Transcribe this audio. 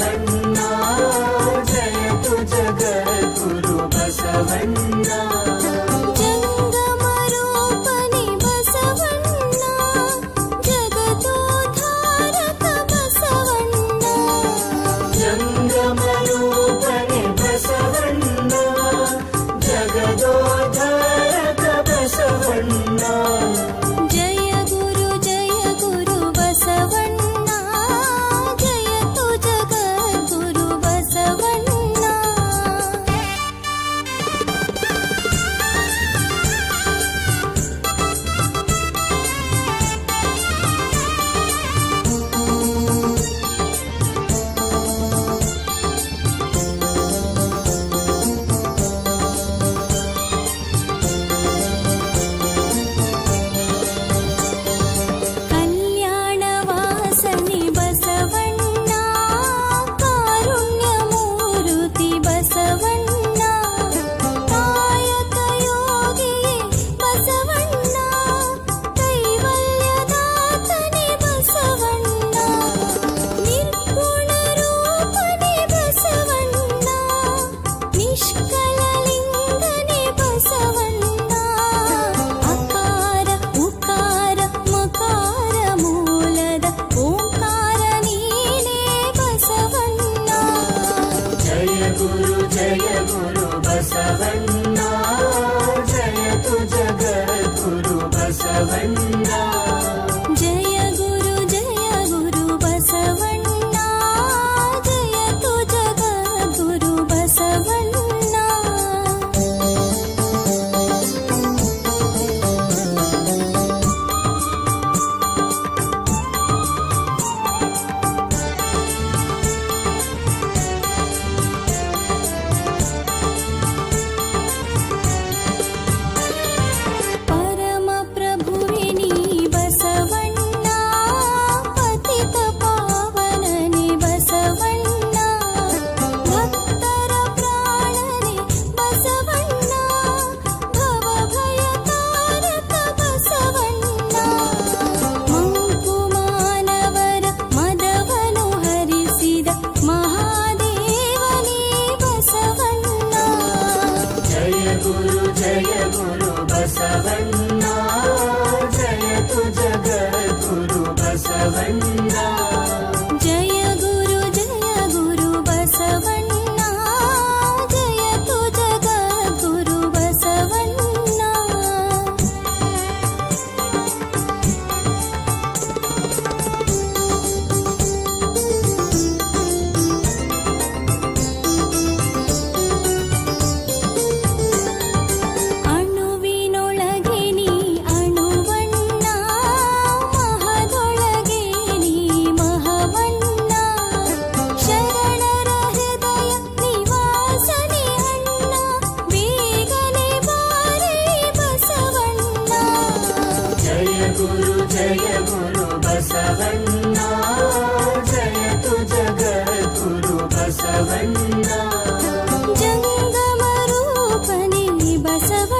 ಬಸವಣ್ಣ ಜಯತು ಜಗದ್ಗುರು ಬಸವಣ್ಣ. ಜಂಗಮರೂಪನೆ ಬಸವಣ್ಣ ಜಗದೋದ್ಧಾರಕ ಬಸವಣ್ಣ. ಜಂಗಮರೂಪನೆ ಬಸವಣ್ಣ ಜಗದೋದ್ಧಾರಕ ಬಸವಣ್ಣ. ಜಯ ಗುರು ಬಸವಣ್ಣ ಜಯತು ಜಗದ್ಗುರು ಬಸವಣ್ಣ. ಕಲ್ಯಾಣ ವಾಸನೆ ಬಸವಣ್ಣ ಕಾರುಣ್ಯ ಮೂರುತಿ ಬಸವಣ್ಣ. ಕಾಯಕ ಯೋಗಿಯೇ ಬಸವಣ್ಣ ಕೈವಲ್ಯದಾತನೇ ಬಸವಣ್ಣ. ನಿರ್ಗುಣ ರೂಪನೇ ಬಸವಣ್ಣ ನಿಷ್ಕಲ ಲಿಂಗನೇ ಬಸವಣ್ಣ. ಅಕಾರ ಉಕಾರ ಮಕಾರ ಮೂಲದ ಓಂಕಾರ ನೀನೇ ಬಸವಣ್ಣ. ಜಯ ಗುರು ಬಸವಣ್ಣ ಜಯತು ಜಗದ್ಗುರು ಬಸವಣ್ಣ. ಜಯ ಗುರು ಬಸವಣ್ಣ ಜಯತು ಜಗದ್ಗುರು ಬಸವಣ್ಣ. ಪರಮ ಪ್ರಭುವೆ ನೀ ಬಸವಣ್ಣ ಪತಿತ ಪಾವನನೆ ಬಸವಣ್ಣ. ಭಕ್ತರ ಪ್ರಾಣನೆ ಬಸವಣ್ಣ ಭವಭಯ ತಾರಕ ಬಸವಣ್ಣ. ಮಂಕು ಮಾನವರ ಮದವನು ಹರಿಸಿದ ಮಹಾದೇವನೇ ಬಸವಣ್ಣ. ಜಯ ಗುರು ಬಸವಣ್ಣ ಜಯತು ಜಗದ್ಗುರು ಬಸವಣ್ಣ. ಜಯ ಗುರು ಬಸವಣ್ಣ ಜಯತು ಜಗದ್ಗುರು ಬಸವಣ್ಣ. ಅಣುವಿನೊಳಗೆ ನೀ ಅಣುವಣ್ಣ ಮಹದೊಳಗೆ ನೀ ಮಹವಣ್ಣ. ಶರಣರ ಹೃದಯ ನಿವಾಸನೆ ಅಣ್ಣ ಬೇಗನೆ ಬಾರೆ ಬಸವಣ್ಣ. ಜಯ ಗುರು ಬಸವಣ್ಣ ಜಯತು ಜಗದ್ಗುರು ಬಸವಣ್ಣ. ಜಂಗಮರೂಪನೆ ಬಸವ